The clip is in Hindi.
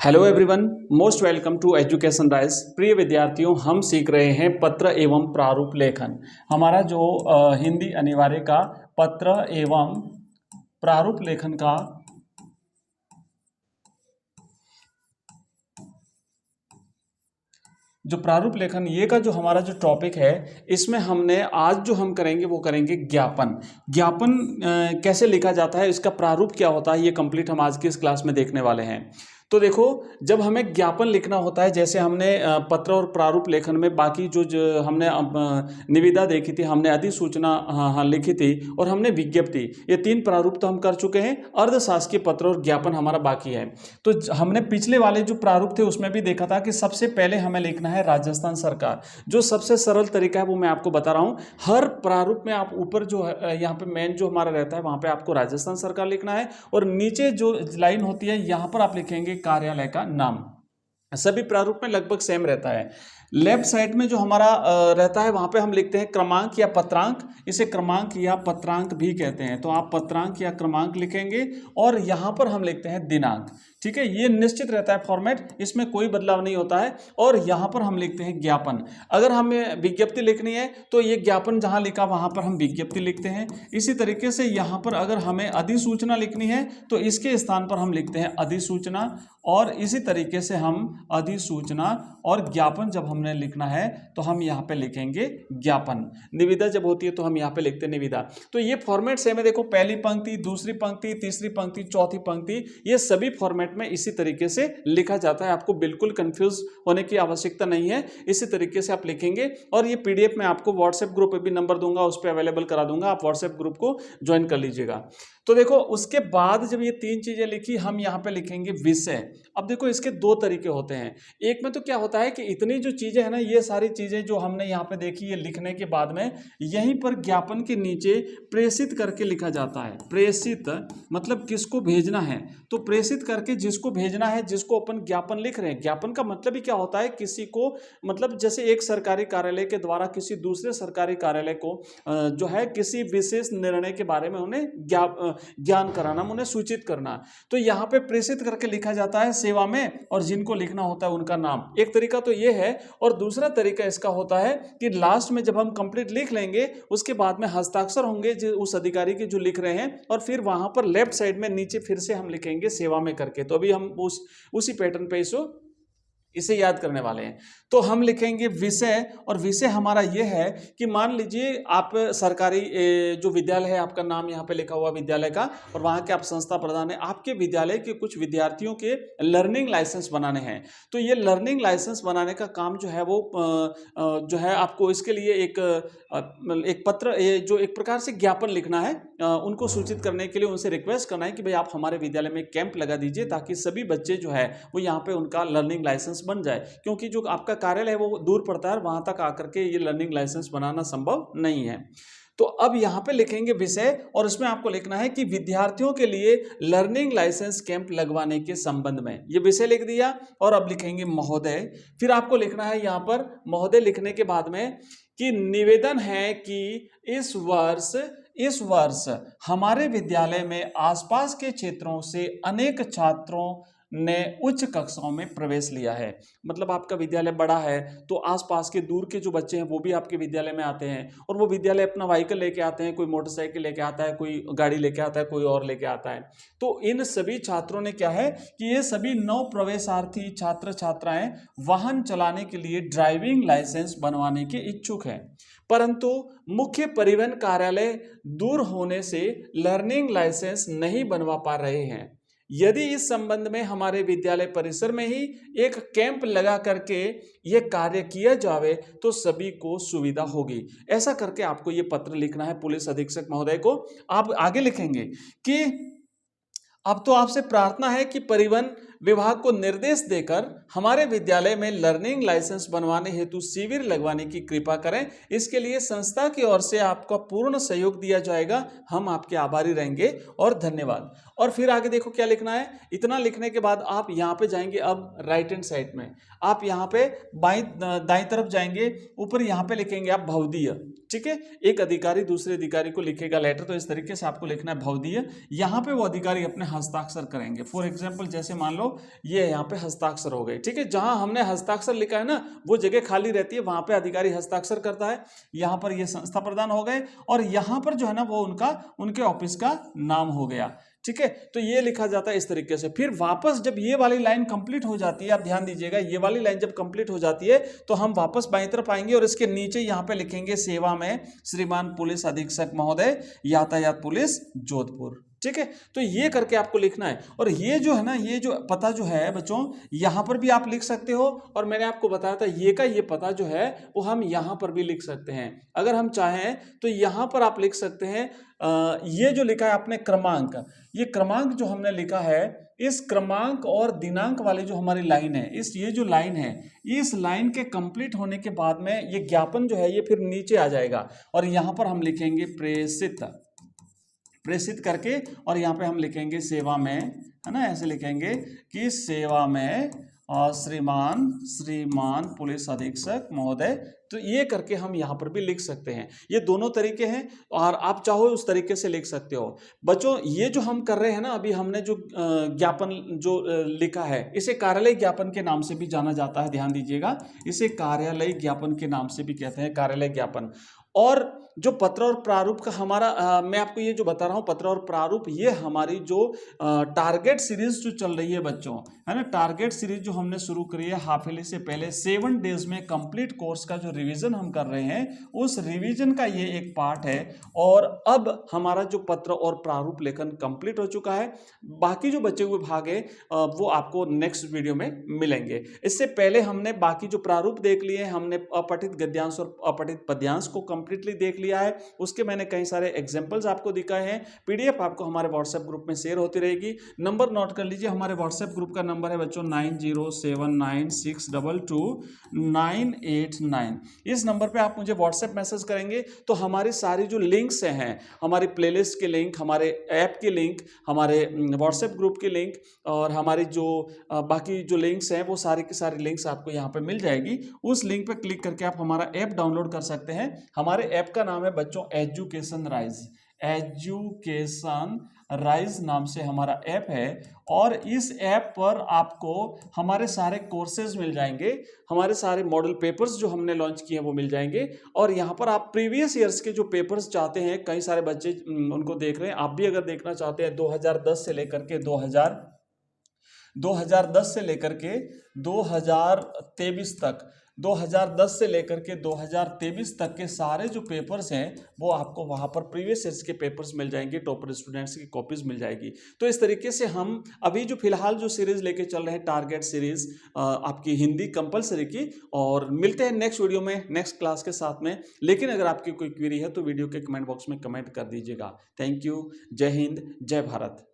Hello everyone, most welcome to education rise. प्रिय विद्यार्थियों, हम सीख रहे हैं पत्र एवं प्रारूप लेखन। हमारा जो हिंदी अनिवार्य का पत्र एवं प्रारूप लेखन का जो प्रारूप लेखन ये का जो हमारा जो टॉपिक है, इसमें हमने आज जो हम करेंगे वो करेंगे ज्ञापन। ज्ञापन कैसे लिखा जाता है, इसका प्रारूप क्या होता है, ये कंप्लीट हम आज की इस क्लास में देखने वाले हैं। तो देखो, जब हमें ज्ञापन लिखना होता है, जैसे हमने पत्र और प्रारूप लेखन में बाकी जो हमने निविदा देखी थी, हमने अधिसूचना हाँ लिखी थी, और हमने विज्ञप्ति, ये तीन प्रारूप तो हम कर चुके हैं। अर्धशासकीय पत्र और ज्ञापन हमारा बाकी है। तो हमने पिछले वाले जो प्रारूप थे उसमें भी देखा था कि सबसे पहले हमें लिखना है राजस्थान सरकार। जो सबसे सरल तरीका है वो मैं आपको बता रहा हूं। हर प्रारूप में आप ऊपर जो है यहाँ पे मेन जो हमारा रहता है वहां पे आपको राजस्थान सरकार लिखना है, और नीचे जो लाइन होती है यहां पर आप लिखेंगे कार्यालय का नाम। सभी प्रारूप में लगभग सेम रहता है। लेफ्ट साइड में जो हमारा रहता है वहां पे हम लिखते हैं क्रमांक या पत्रांक। इसे क्रमांक या पत्रांक भी कहते हैं। तो आप पत्रांक या क्रमांक लिखेंगे, और यहां पर हम लिखते हैं दिनांक। ठीक है, ये निश्चित रहता है फॉर्मेट, इसमें कोई बदलाव नहीं होता है। और यहां पर हम लिखते हैं ज्ञापन। अगर हमें विज्ञप्ति लिखनी है तो ये ज्ञापन जहां लिखा वहां पर हम विज्ञप्ति लिखते हैं। इसी तरीके से यहां पर अगर हमें अधिसूचना लिखनी है तो इसके स्थान पर हम लिखते हैं अधिसूचना। और इसी तरीके से हम अधिसूचना और ज्ञापन जब हमने लिखना है तो हम यहाँ पे लिखेंगे ज्ञापन। निविदा जब होती है तो हम यहाँ पे लिखते हैं निविदा। तो ये फॉर्मेट सेम है। देखो, पहली पंक्ति, दूसरी पंक्ति, तीसरी पंक्ति, चौथी पंक्ति, ये सभी फॉर्मेट में इसी तरीके से लिखा जाता है। आपको बिल्कुल कंफ्यूज होने की आवश्यकता नहीं है, इसी तरीके से आप लिखेंगे। और ये पीडीएफ मैं आपको व्हाट्सएप ग्रुप पे भी नंबर दूंगा, उस पर अवेलेबल करा दूंगा, आप व्हाट्सएप ग्रुप को ज्वाइन कर लीजिएगा। तो देखो, उसके बाद जब ये तीन चीजें लिखी, हम यहाँ पे लिखेंगे विषय। अब देखो, इसके दो तरीके होते हैं। एक में तो क्या होता है कि इतनी जो चीजें है ना, ये सारी चीजें जो हमने यहाँ पे देखी, ये लिखने के बाद में यहीं पर ज्ञापन के नीचे प्रेषित करके लिखा जाता है। प्रेषित मतलब किसको भेजना है, तो प्रेषित करके जिसको भेजना है, जिसको अपन ज्ञापन लिख रहे हैं। ज्ञापन का मतलब ही क्या होता है, किसी को, मतलब जैसे एक सरकारी कार्यालय के द्वारा किसी दूसरे सरकारी कार्यालय को जो है किसी विशेष निर्णय के बारे में उन्हें ज्ञान कराना, उन्हें सूचित करना। तो यहाँ पे प्रेषित करके लिखा जाता है सेवा में, और जिनको लिखना होता है उनका नाम। एक तरीका तो ये है। और दूसरा तरीका इसका होता है कि लास्ट में जब हम कंप्लीट लिख लेंगे, उसके बाद में हस्ताक्षर होंगे उस अधिकारी के जो लिख रहे हैं, और फिर वहां पर लेफ्ट साइड में नीचे फिर से हम लिखेंगे सेवा में करके। तो अभी हम उसी पैटर्न पे इसे याद करने वाले हैं। तो हम लिखेंगे विषय, और विषय हमारा यह है कि मान लीजिए आप सरकारी जो विद्यालय है, आपका नाम यहाँ पे लिखा हुआ विद्यालय का, और वहाँ के आप संस्था प्रधान है। आपके विद्यालय के कुछ विद्यार्थियों के लर्निंग लाइसेंस बनाने हैं। तो ये लर्निंग लाइसेंस बनाने का काम जो है वो जो है आपको इसके लिए एक पत्र, जो एक प्रकार से ज्ञापन लिखना है, उनको सूचित करने के लिए उनसे रिक्वेस्ट करना है कि भाई आप हमारे विद्यालय में कैंप लगा दीजिए, ताकि सभी बच्चे जो है वो यहाँ पे उनका लर्निंग लाइसेंस बन जाए। क्योंकि जो आपका कार्यालय है वो दूर पड़ता है, वहां तक आकर के ये लर्निंग लाइसेंस बनाना संभव नहीं है। तो अब यहाँ पे लिखेंगे विषय, और उसमें आपको लिखना है कि विद्यार्थियों के लिए लर्निंग लाइसेंस कैंप लगवाने के संबंध में, ये विषय लिख दिया। और अब लिखेंगे महोदय। फिर आपको लिखना है यहाँ पर महोदय लिखने के बाद में कि निवेदन है कि इस वर्ष हमारे विद्यालय में आसपास के क्षेत्रों से अनेक छात्रों ने उच्च कक्षाओं में प्रवेश लिया है। मतलब आपका विद्यालय बड़ा है, तो आसपास के दूर के जो बच्चे हैं वो भी आपके विद्यालय में आते हैं, और वो विद्यालय अपना व्हीकल लेके आते हैं। कोई मोटरसाइकिल लेके आता है, कोई गाड़ी लेके आता है, कोई और लेके आता है। तो इन सभी छात्रों ने क्या है कि ये सभी नव प्रवेशार्थी छात्र छात्राएं वाहन चलाने के लिए ड्राइविंग लाइसेंस बनवाने के इच्छुक हैं, परंतु मुख्य परिवहन कार्यालय दूर होने से लर्निंग लाइसेंस नहीं बनवा पा रहे हैं। यदि इस संबंध में हमारे विद्यालय परिसर में ही एक कैंप लगा करके यह कार्य किया जावे तो सभी को सुविधा होगी। ऐसा करके आपको यह पत्र लिखना है पुलिस अधीक्षक महोदय को। आप आगे लिखेंगे कि अब तो आपसे प्रार्थना है कि परिवहन विभाग को निर्देश देकर हमारे विद्यालय में लर्निंग लाइसेंस बनवाने हेतु शिविर लगवाने की कृपा करें। इसके लिए संस्था की ओर से आपका पूर्ण सहयोग दिया जाएगा। हम आपके आभारी रहेंगे और धन्यवाद। और फिर आगे देखो क्या लिखना है। इतना लिखने के बाद आप यहाँ पे जाएंगे, अब राइट हैंड साइड में आप यहाँ पे दाईं तरफ जाएंगे, ऊपर यहाँ पे लिखेंगे आप भवदीय। ठीक है, एक अधिकारी दूसरे अधिकारी को लिखेगा लेटर, तो इस तरीके से आपको लिखना है भवदीय। यहाँ पे वो अधिकारी अपने हस्ताक्षर करेंगे। फॉर एग्जाम्पल जैसे मान लो ये यहाँ पे हस्ताक्षर हो गए। ठीक है, जहां हमने हस्ताक्षर लिखा है ना वो जगह खाली रहती है, वहां पे अधिकारी हस्ताक्षर करता है। यहाँ पर ये संस्था प्रधान हो गए और यहाँ पर जो है ना वो उनके ऑफिस का नाम हो गया। ठीक है, तो ये लिखा जाता है इस तरीके से। फिर वापस जब ये वाली लाइन कंप्लीट हो जाती है, आप ध्यान दीजिएगा, ये वाली लाइन जब कंप्लीट हो जाती है तो हम वापस बाईं तरफ आएंगे और इसके नीचे यहाँ पे लिखेंगे सेवा में श्रीमान पुलिस अधीक्षक महोदय यातायात पुलिस जोधपुर। ठीक है, तो ये करके आपको लिखना है। और ये जो है ना, ये जो पता जो है बच्चों, यहां पर भी आप लिख सकते हो और मैंने आपको बताया था ये पता जो है वो हम यहां पर भी लिख सकते हैं। अगर हम चाहें तो यहां पर आप लिख सकते हैं ये जो लिखा है आपने क्रमांक, ये क्रमांक जो हमने लिखा है, इस क्रमांक और दिनांक वाली जो हमारी लाइन है, ये जो लाइन है, इस लाइन के कंप्लीट होने के बाद में ये ज्ञापन जो है ये फिर नीचे आ जाएगा और यहां पर हम लिखेंगे प्रेषित करके, और यहाँ पे हम लिखेंगे सेवा में, है ना, ऐसे लिखेंगे कि सेवा में श्रीमान पुलिस अधीक्षक महोदय। तो ये करके हम यहाँ पर भी लिख सकते हैं। ये दोनों तरीके हैं और आप चाहो उस तरीके से लिख सकते हो। बच्चों ये जो हम कर रहे हैं ना, अभी हमने जो ज्ञापन जो लिखा है, इसे कार्यालय ज्ञापन के नाम से भी जाना जाता है, ध्यान दीजिएगा, इसे कार्यालय ज्ञापन के नाम से भी कहते हैं, कार्यालय ज्ञापन। और जो पत्र और प्रारूप का हमारा मैं आपको ये जो बता रहा हूँ पत्र और प्रारूप, ये हमारी जो टारगेट सीरीज जो चल रही है बच्चों, है ना, टारगेट सीरीज जो हमने शुरू करी है हाफ ईयरली से पहले 7 डेज में कंप्लीट कोर्स का जो रिवीजन हम कर रहे हैं, उस रिवीजन का ये एक पार्ट है। और अब हमारा जो पत्र और प्रारूप लेखन कंप्लीट हो चुका है। बाकी जो बचे हुए भाग है वो आपको नेक्स्ट वीडियो में मिलेंगे। इससे पहले हमने बाकी जो प्रारूप देख लिए, हमने अपठित गद्यांश और अपठित पद्यांश को कंप्लीटली देख लिया है। उसके मैंने कई सारे एग्जांपल्स आपको दिखाए हैं। पीडीएफ आपको हमारे व्हाट्सएप ग्रुप में शेयर होती रहेगी। नंबर नोट कर लीजिए, हमारे व्हाट्सएप ग्रुप का नंबर है बच्चों 9079622989। इस नंबर पे आप मुझे व्हाट्सएप मैसेज करेंगे तो हमारी सारी जो लिंक्स हैं, हमारी प्लेलिस्ट के लिंक, हमारे ऐप के लिंक, हमारे व्हाट्सएप ग्रुप के लिंक और हमारी जो बाकी जो लिंक्स हैं वो सारी की सारी लिंक्स आपको यहाँ पे मिल जाएगी। उस लिंक पे क्लिक करके आप हमारा ऐप डाउनलोड कर सकते हैं। हमारे ऐप का नाम है बच्चों एजुकेशन राइज नाम से हमारा ऐप है। और इस ऐप पर आपको हमारे सारे कोर्सेज मिल जाएंगे, हमारे सारे मॉडल पेपर्स जो हमने लॉन्च किए हैं वो मिल जाएंगे। और यहाँ पर आप प्रीवियस ईयर्स के जो पेपर्स चाहते हैं, कई सारे बच्चे उनको देख रहे हैं, आप भी अगर देखना चाहते हैं 2010 से लेकर के 2010 से लेकर के 2023 तक, 2010 से लेकर के 2023 तक के सारे जो पेपर्स हैं वो आपको वहाँ पर प्रीवियस ईयर्स के पेपर्स मिल जाएंगे, टॉपर स्टूडेंट्स की कॉपीज मिल जाएगी। तो इस तरीके से हम अभी जो फिलहाल जो सीरीज लेके चल रहे हैं, टारगेट सीरीज आपकी हिंदी कंपलसरी की, और मिलते हैं नेक्स्ट वीडियो में नेक्स्ट क्लास के साथ में। लेकिन अगर आपकी कोई क्वेरी है तो वीडियो के कमेंट बॉक्स में कमेंट कर दीजिएगा। Thank you. जय हिंद, जय भारत।